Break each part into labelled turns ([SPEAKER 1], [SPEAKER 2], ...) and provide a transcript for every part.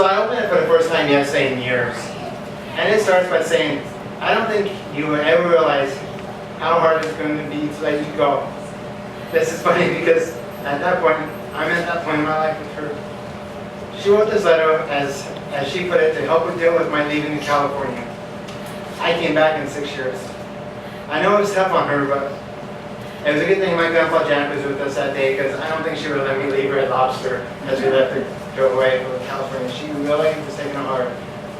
[SPEAKER 1] So I opened it for the first time yesterday in years. And it starts by saying, I don't think you will ever realize how hard it's going to be to let you go. This is funny because at that point, I'm at that point in my life with her. She wrote this letter as she put it, to help her deal with my leaving to California. I came back in 6 years. I know it was tough on her, but it was a good thing my grandpa Jack was with us that day, because I don't think she would let me leave her at Lobster as we left to go away from California. She really was taking it hard.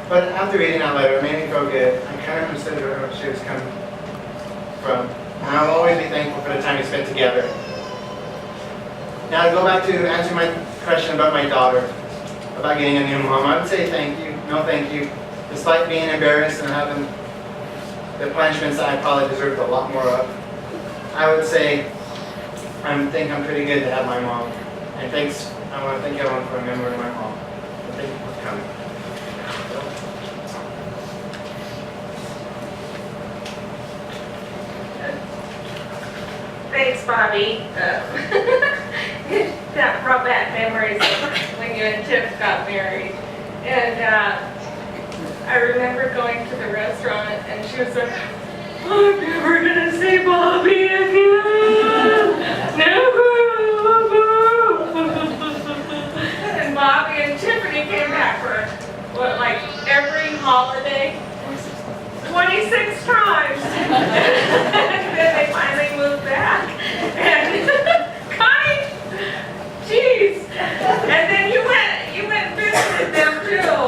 [SPEAKER 1] But after reading that letter, it made me feel good. I kind of understood where she was coming from. And I'll always be thankful for the time we spent together. Now to go back to answer my question about my daughter, about getting a new mom, I would say thank you, no thank you. Despite being embarrassed and having the punishments that I probably deserved a lot more of, I would say I think I'm pretty good to have my mom. And thanks, I want to thank everyone for remembering my mom. And thank you for coming.
[SPEAKER 2] Thanks, Bobby. That brought back memories of when you and Tiff got married. And I remember going to the restaurant and she was like, I'm never going to see Bobby again. Never. And Bobby and Tiffany came back for, what, like every holiday? 26 times. And then they finally moved back. And Connie, jeez. And then you went and visited them too.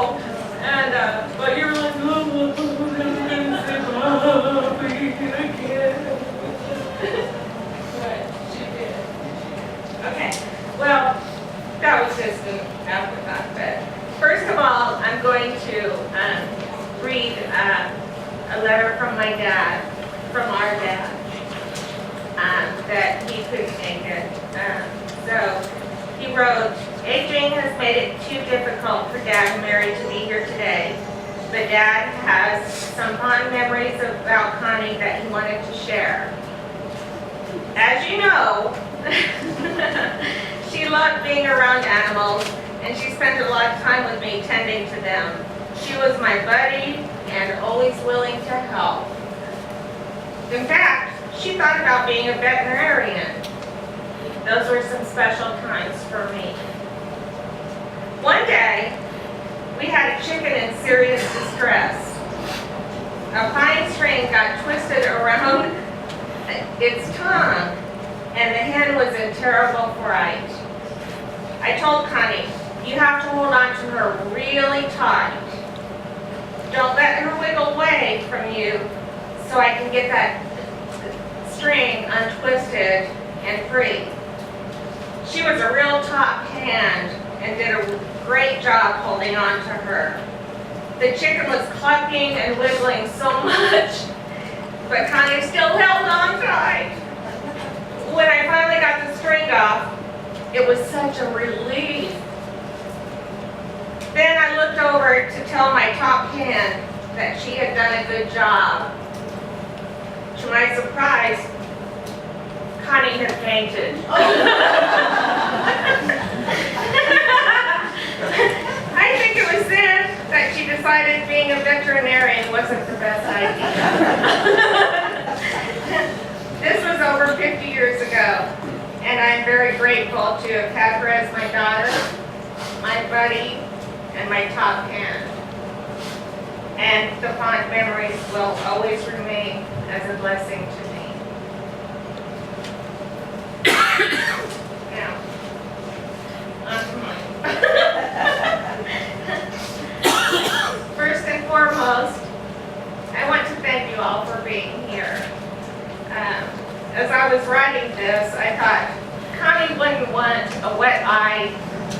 [SPEAKER 2] And but you were like, oh, I'm gonna say Bobby again. But she did. Okay. Well, that was just an afterthought. But first of all, I'm going to read a letter from my dad, from our dad, that he couldn't make it. So he wrote, aging has made it too difficult for Dad and Mary to be here today, but Dad has some fond memories about Connie that he wanted to share. As you know, she loved being around animals, and she spent a lot of time with me tending to them. She was my buddy and always willing to help. In fact, she thought about being a veterinarian. Those were some special times for me. One day, we had a chicken in serious distress. A pine string got twisted around its tongue, and the hen was in terrible fright. I told Connie, you have to hold on to her really tight. Don't let her wiggle away from you so I can get that string untwisted and free. She was a real top hand and did a great job holding on to her. The chicken was clucking and wiggling so much, but Connie still held on tight. When I finally got the string off, it was such a relief. Then I looked over to tell my top hen that she had done a good job. To my surprise, Connie had fainted. I think it was then that she decided being a veterinarian wasn't the best idea. This was over 50 years ago, and I'm very grateful to have had her as my daughter, my buddy, and my top hand. And the fond memories will always remain as a blessing to me. Now, on to mine. First and foremost, I want to thank you all for being here. As I was writing this, I thought Connie wouldn't want a wet eye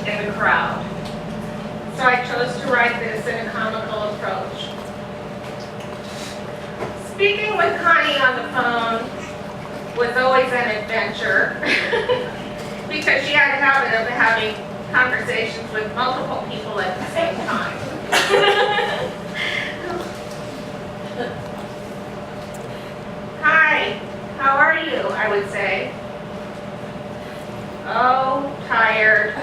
[SPEAKER 2] in the crowd. So I chose to write this in a comical approach. Speaking with Connie on the phone was always an adventure because she had a habit of having conversations with multiple people at the same time. Hi, how are you? I would say. Oh, tired.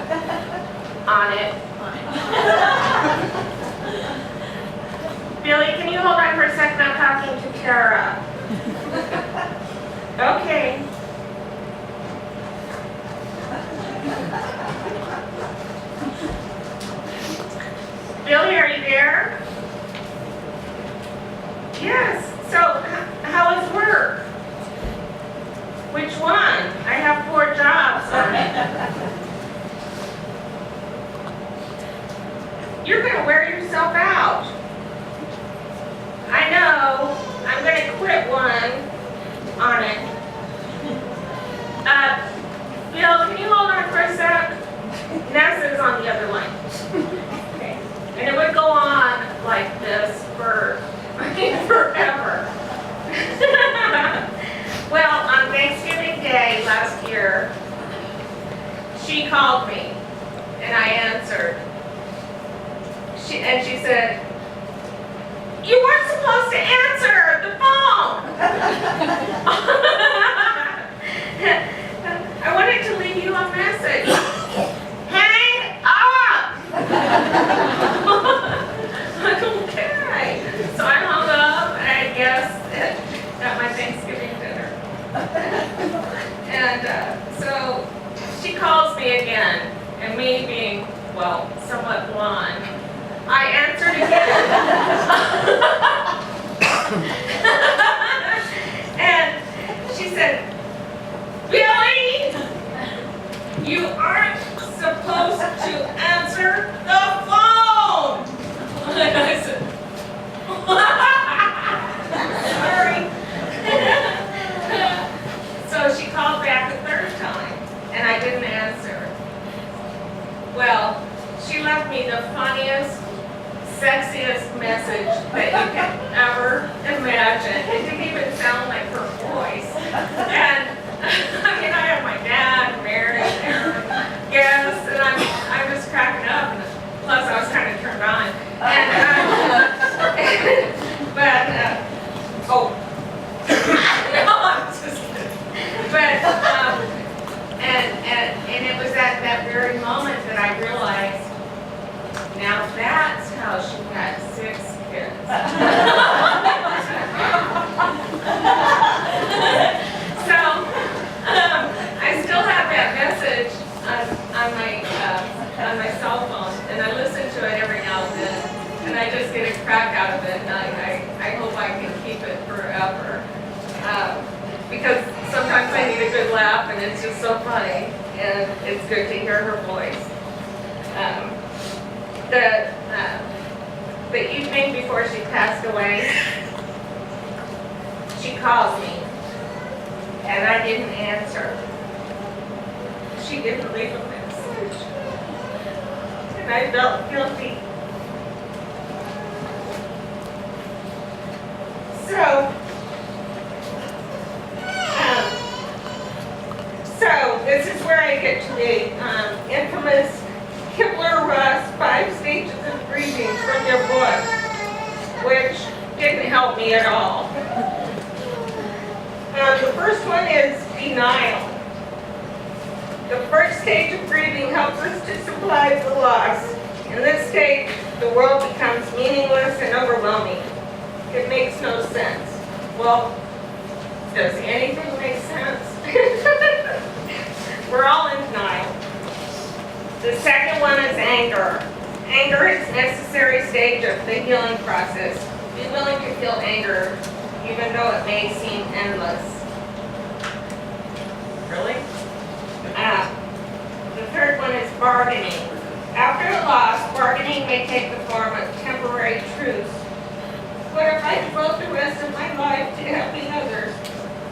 [SPEAKER 2] On it. Billy, can you hold on for a second? I'm talking to Tara. Okay. Billy, are you there? Yes. So, how is work? Which one? I have 4 jobs on it. You're going to wear yourself out. I know. I'm going to quit one on it. Bill, can you hold on for a sec? Nessa's on the other line. Okay. And it would go on like this for forever. Well, on Thanksgiving Day last year, she called me and I answered. She said, "You weren't supposed to answer the phone." I wanted to leave you a message. Hang up! Okay. So I hung up, I guess, at my Thanksgiving dinner. And so she calls me again, and me being, well, somewhat blonde, I answered again. And she said, "Billy, you aren't supposed to answer the phone." And I said, sorry. So she called back a third time, and I didn't answer. Well, she left me the funniest, sexiest message that you can ever imagine. It didn't even sound like her voice. And I mean, I have my dad, Mary, Aaron, guests, and I'm just cracking up. And plus, I was kind of turned on. And oh, no, I'm just kidding. But and it was at that very moment that I realized, now that's how she had 6 kids. So I still have that message on my cell phone, and I listen to it every now and then, and I just get a crack out of it, and I hope I can keep it forever. Because sometimes I need a good laugh, and it's just so funny, and it's good to hear her voice. The evening before she passed away, she called me, and I didn't answer. She didn't leave a message, and I felt guilty. So this is where I get to the infamous Kimball 5 stages of grieving from your book, which didn't help me at all. The first one is denial. The first stage of grieving helps us to survive the loss. In this stage, the world becomes meaningless and overwhelming. It makes no sense. Well, does anything make sense? We're all in denial. The second one is anger. Anger is a necessary stage of the healing process. Be willing to feel anger, even though it may seem endless. Really? The third one is bargaining. After a loss, bargaining may take the form of temporary truce. What if I devote the rest of my life to helping others?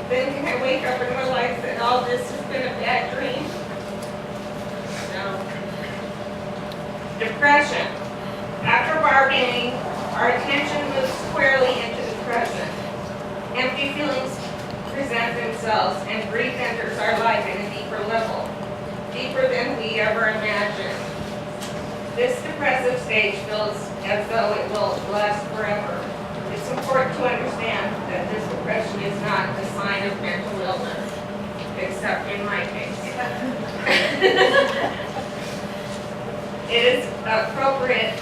[SPEAKER 2] Then can I wake up and realize that all this has been a bad dream? No. Depression. After bargaining, our attention moves squarely into the present. Empty feelings present themselves, and grief enters our life in a deeper level, deeper than we ever imagined. This depressive stage feels as though it will last forever. It's important to understand that this depression is not a sign of mental illness, except in my case. appropriate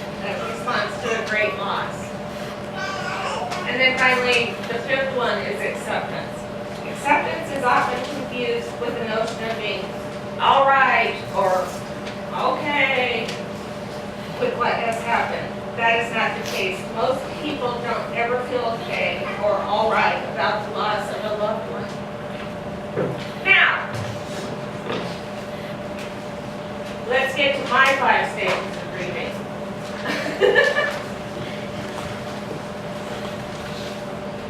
[SPEAKER 2] response to a great loss. And then finally, the fifth one is acceptance. Acceptance is often confused with the notion of being all right or okay with what has happened. That is not the case. Most people don't ever feel okay or all right about the loss of a loved one. Now, let's get to my 5 stages of grieving.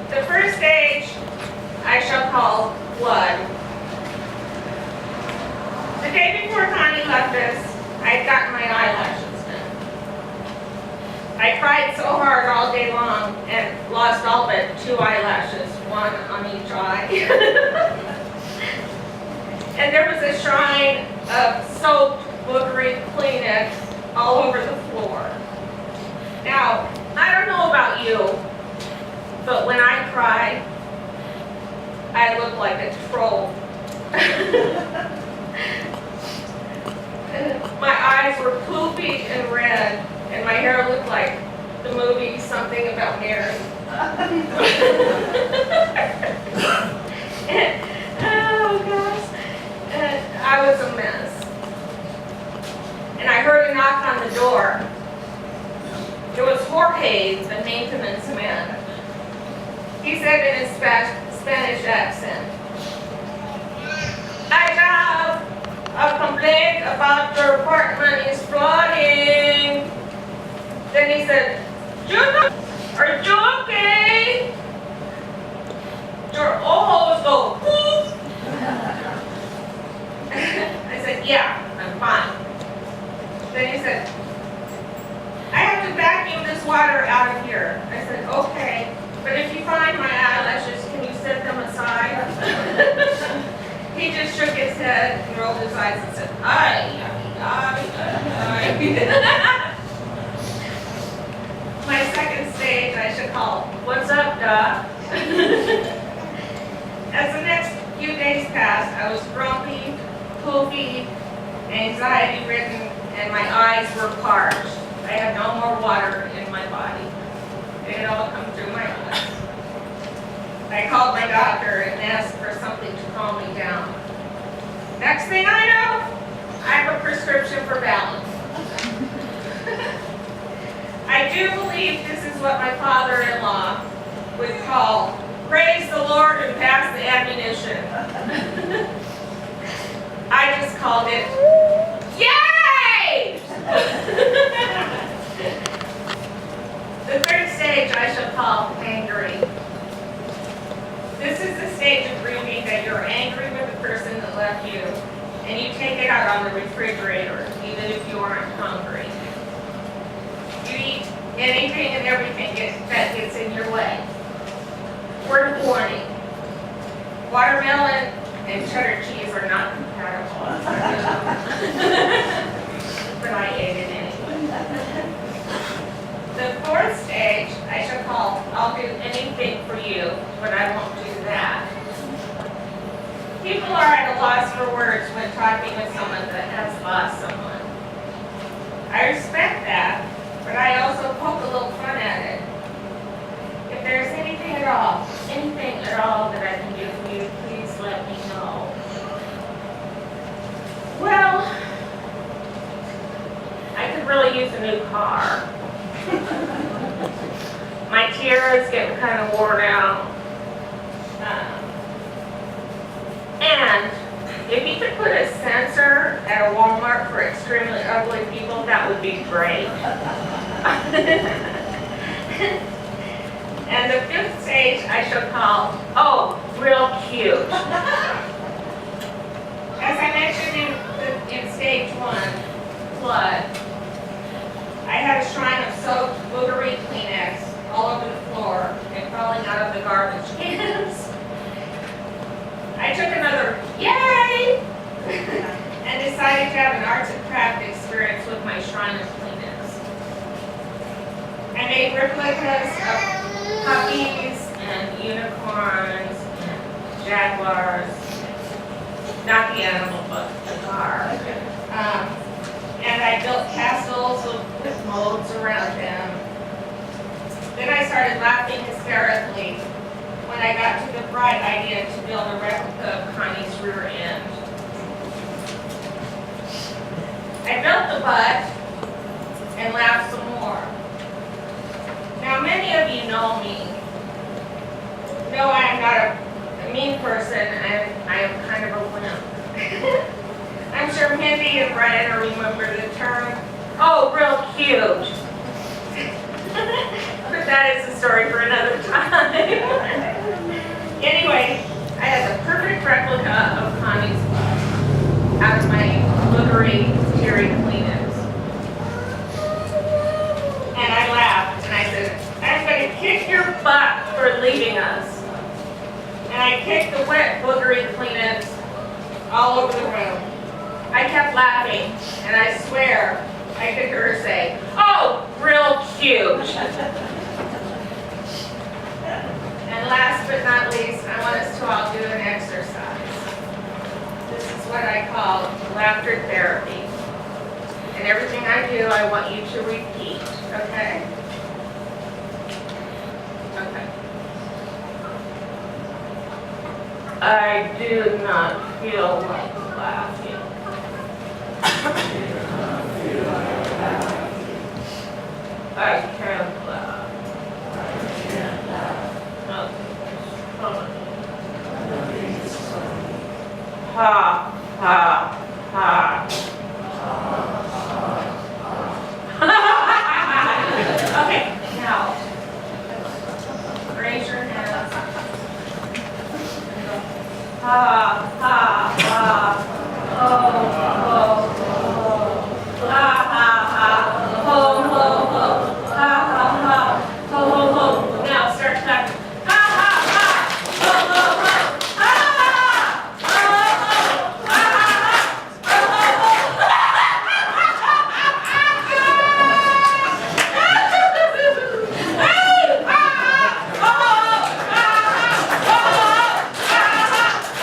[SPEAKER 2] The first stage I shall call flood. The day before Connie left us, I had gotten my eyelashes done. I cried so hard all day long and lost all but 2 eyelashes, one on each eye. And there was a shrine of soaked, boogery Kleenex all over the floor. Now, I don't know about you, but when I cry, I look like a troll. My eyes were poopy and red, and my hair looked like the movie Something About Mary. Oh gosh, I was a mess. And I heard a knock on the door. It was Jorge, the maintenance man. He said in his Spanish accent, I have a complaint about your apartment is flooding. Then he said, are you okay? Your ojos go poof. I said, yeah, I'm fine. Then he said, I have to vacuum this water out of here. I said, okay, but if you find my eyelashes, can you set them aside? He just shook his head and rolled his eyes and said, aye. My second stage I should call, what's up, Doc? As the next few days passed, I was grumpy, poopy, anxiety-ridden, and my eyes were parched. I had no more water in my body. It had all come through my eyes. I called my doctor and asked for something to calm me down. Next thing I know, I have a prescription for balance. I do believe this is what my father-in-law would call, praise the Lord and pass the ammunition. I just called it, yay! The third stage I shall call angry. This is the stage of grieving that you're angry with the person that left you, and you take it out on the refrigerator, even if you aren't hungry. You eat anything and everything that gets in your way. Word of warning, watermelon and cheddar cheese are not compatible. But I ate it anyway. The fourth stage I shall call, I'll do anything for you, but I won't do that. People are at a loss for words when talking with someone that has lost someone. I respect that, but I also poke a little fun at it. If there's anything at all that I can do for you, please let me know. Well, I could really use a new car. My tiara's getting kind of worn out. And if you could put a sensor at a Walmart for extremely ugly people, that would be great. And the fifth stage I shall call, oh, real cute. As I mentioned in stage 1, flood, I had a shrine of soaked, boogery Kleenex all over the floor and crawling out of the garbage cans. I took another yay and decided to have an arts and craft experience with my shrine of Kleenex. I made replicas of puppies and unicorns and jaguars, not the animal, but the car. And I built castles of started laughing hysterically when I got to the bright idea to build a replica of Connie's rear end. I built the butt and laughed some more. Now many of you know me. No, I am not a mean person, I am kind of a wimp. I'm sure Mindy and Brian remember the term, oh, real cute. But that is a story for another time. Anyway, I had the perfect replica of Connie's butt out of my glittery Terry Kleenex. And I laughed and I said, I'm going to kick your butt for leaving us. And I kicked the wet, boogery Kleenex all over the room. I kept laughing, and I swear I could hear her say, oh, real cute. And last but not least, I want us to all do an exercise. This is what I call laughter therapy. And everything I do, I want you to repeat, okay? Okay. I do not feel like laughing. I can't laugh. Ha, ha, ha. Okay, now, raise your hands. Ha, ha, ha. Oh, oh, oh. Ha, ha, ha. Ho, ho, ho. Ha, ha, ha. Ho, ho, ho. Now start clapping. Ha, ha, ha. Ho, ho, ho. Ha, ha, ha. Ho, ho, ho. Ha, ha,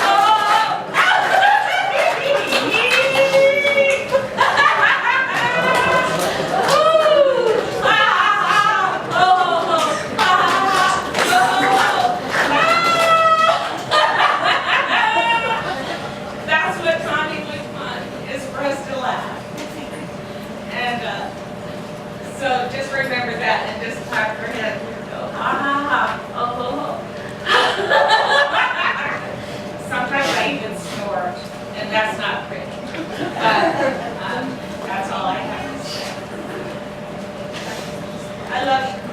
[SPEAKER 2] That's what Connie was fun, is for us to laugh. And so just remember that and just clap your hands and go, ha ha ha, oh ho ho. Sometimes I even snort, and that's not pretty. But that's all I have to say. I love you.